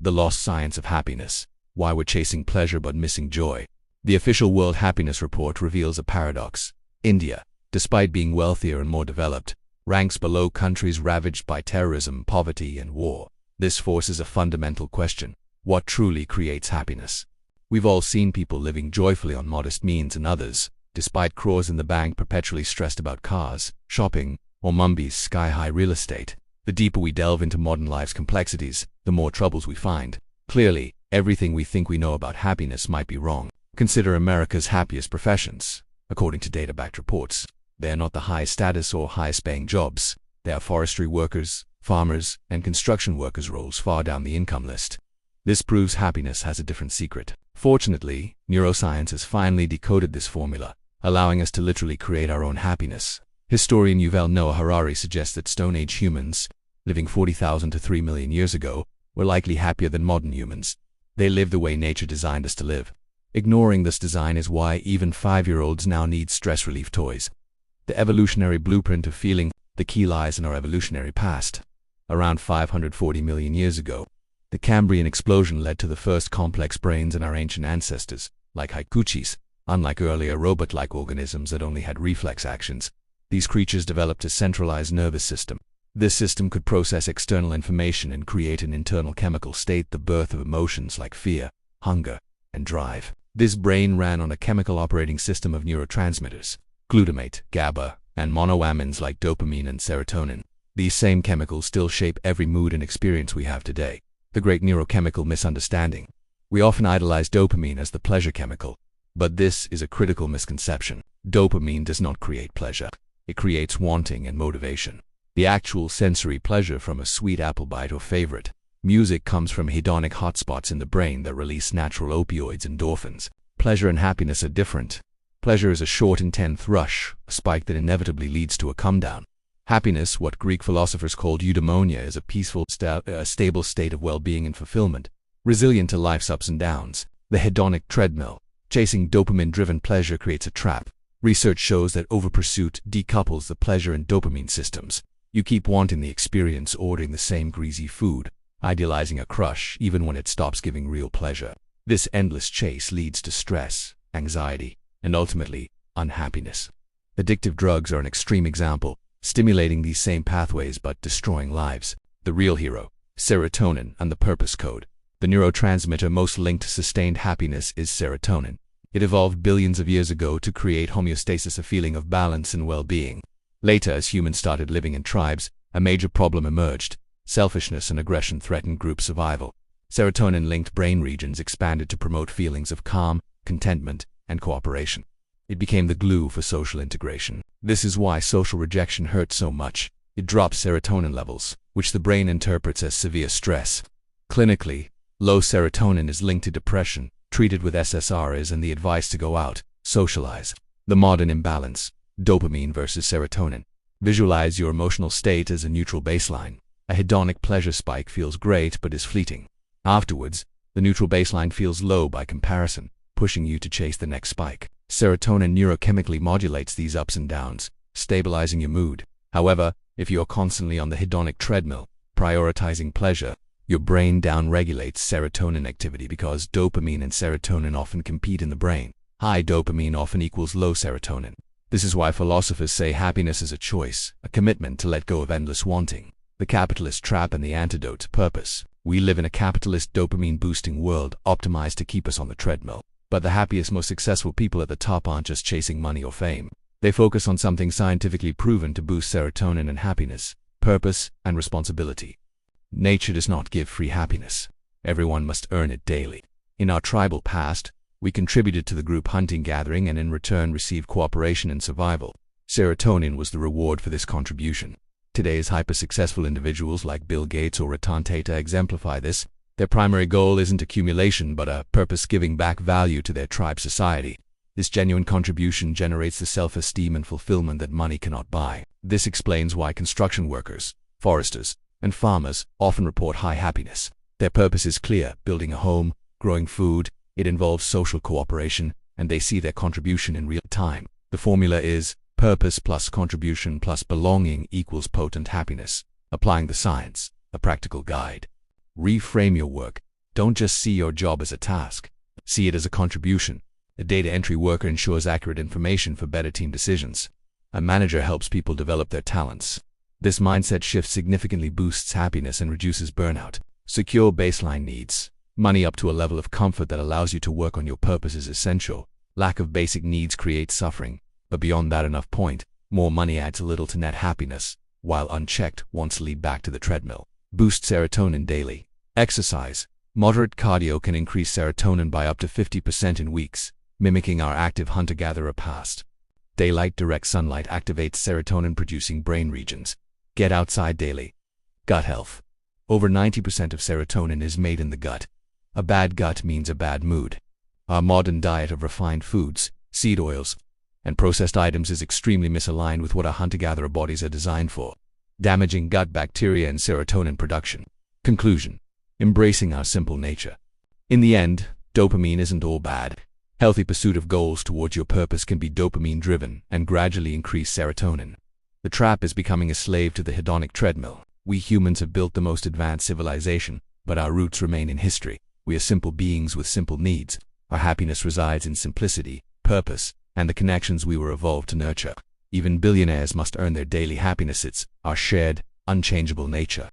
The Lost Science of Happiness: Why We're Chasing Pleasure But Missing Joy. The official World Happiness Report reveals a paradox. India, despite being wealthier and more developed, ranks below countries ravaged by terrorism, poverty, and war. This forces a fundamental question: what truly creates happiness? We've all seen people living joyfully on modest means and others, despite crores in the bank, perpetually stressed about cars, shopping, or Mumbai's sky-high real estate. The deeper we delve into modern life's complexities, the more troubles we find. Clearly, everything we think we know about happiness might be wrong. Consider America's happiest professions. According to data-backed reports, they are not the high-status or highest-paying jobs. They are forestry workers, farmers, and construction workers, roles far down the income list. This proves happiness has a different secret. Fortunately, neuroscience has finally decoded this formula, allowing us to literally create our own happiness. Historian Yuval Noah Harari suggests that Stone Age humans, living 40,000 to 3 million years ago, were likely happier than modern humans. They lived the way nature designed us to live. Ignoring this design is why even 5-year-olds now need stress relief toys. The evolutionary blueprint of feeling: the key lies in our evolutionary past. Around 540 million years ago, the Cambrian explosion led to the first complex brains in our ancient ancestors, like haikuchis. Unlike earlier robot-like organisms that only had reflex actions, these creatures developed a centralized nervous system. This system could process external information and create an internal chemical state, the birth of emotions like fear, hunger, and drive. This brain ran on a chemical operating system of neurotransmitters: glutamate, GABA, and monoamines like dopamine and serotonin. These same chemicals still shape every mood and experience we have today. The great neurochemical misunderstanding. We often idolize dopamine as the pleasure chemical, but this is a critical misconception. Dopamine does not create pleasure. It creates wanting and motivation. The actual sensory pleasure from a sweet apple bite or favorite music comes from hedonic hotspots in the brain that release natural opioids, endorphins. Pleasure and happiness are different. Pleasure is a short, intense rush, a spike that inevitably leads to a come-down. Happiness, what Greek philosophers called eudaimonia, is a peaceful, stable state of well-being and fulfillment, resilient to life's ups and downs. The hedonic treadmill. Chasing dopamine-driven pleasure creates a trap. Research shows that overpursuit decouples the pleasure and dopamine systems. You keep wanting the experience, ordering the same greasy food, idealizing a crush even when it stops giving real pleasure. This endless chase leads to stress, anxiety, and ultimately, unhappiness. Addictive drugs are an extreme example, stimulating these same pathways but destroying lives. The real hero: serotonin and the purpose code. The neurotransmitter most linked to sustained happiness is serotonin. It evolved billions of years ago to create homeostasis, a feeling of balance and well-being. Later, as humans started living in tribes, a major problem emerged: selfishness and aggression threatened group survival. Serotonin-linked brain regions expanded to promote feelings of calm, contentment, and cooperation. It became the glue for social integration. This is why social rejection hurts so much. It drops serotonin levels, which the brain interprets as severe stress. Clinically, low serotonin is linked to depression. Treated with SSRIs and the advice to go out, socialize. The modern imbalance: dopamine versus serotonin. Visualize your emotional state as a neutral baseline. A hedonic pleasure spike feels great but is fleeting. Afterwards, the neutral baseline feels low by comparison, pushing you to chase the next spike. Serotonin neurochemically modulates these ups and downs, stabilizing your mood. However, if you're constantly on the hedonic treadmill, prioritizing pleasure, your brain downregulates serotonin activity because dopamine and serotonin often compete in the brain. High dopamine often equals low serotonin. This is why philosophers say happiness is a choice, a commitment to let go of endless wanting. The capitalist trap and the antidote: purpose. We live in a capitalist dopamine-boosting world optimized to keep us on the treadmill. But the happiest, most successful people at the top aren't just chasing money or fame. They focus on something scientifically proven to boost serotonin and happiness: purpose and responsibility. Nature does not give free happiness. Everyone must earn it daily. In our tribal past, we contributed to the group hunting-gathering and in return received cooperation and survival. Serotonin was the reward for this contribution. Today's hyper-successful individuals like Bill Gates or Ratan Tata exemplify this. Their primary goal isn't accumulation but a purpose, giving back value to their tribe society. This genuine contribution generates the self-esteem and fulfillment that money cannot buy. This explains why construction workers, foresters, and farmers often report high happiness. Their purpose is clear: building a home, growing food. It involves social cooperation, and they see their contribution in real time. The formula is purpose plus contribution plus belonging equals potent happiness. Applying the science, a practical guide. Reframe your work. Don't just see your job as a task. See it as a contribution. A data entry worker ensures accurate information for better team decisions. A manager helps people develop their talents. This mindset shift significantly boosts happiness and reduces burnout. Secure baseline needs. Money up to a level of comfort that allows you to work on your purpose is essential. Lack of basic needs creates suffering, but beyond that enough point, more money adds little to net happiness, while unchecked wants lead back to the treadmill. Boost serotonin daily. Exercise. Moderate cardio can increase serotonin by up to 50% in weeks, mimicking our active hunter-gatherer past. Daylight direct sunlight activates serotonin-producing brain regions. Get outside daily. Gut health. Over 90% of serotonin is made in the gut. A bad gut means a bad mood. Our modern diet of refined foods, seed oils, and processed items is extremely misaligned with what our hunter-gatherer bodies are designed for, damaging gut bacteria and serotonin production. Conclusion. Embracing our simple nature. In the end, dopamine isn't all bad. Healthy pursuit of goals towards your purpose can be dopamine-driven and gradually increase serotonin. The trap is becoming a slave to the hedonic treadmill. We humans have built the most advanced civilization, but our roots remain in history. We are simple beings with simple needs. Our happiness resides in simplicity, purpose, and the connections we were evolved to nurture. Even billionaires must earn their daily happiness. It's our shared, unchangeable nature.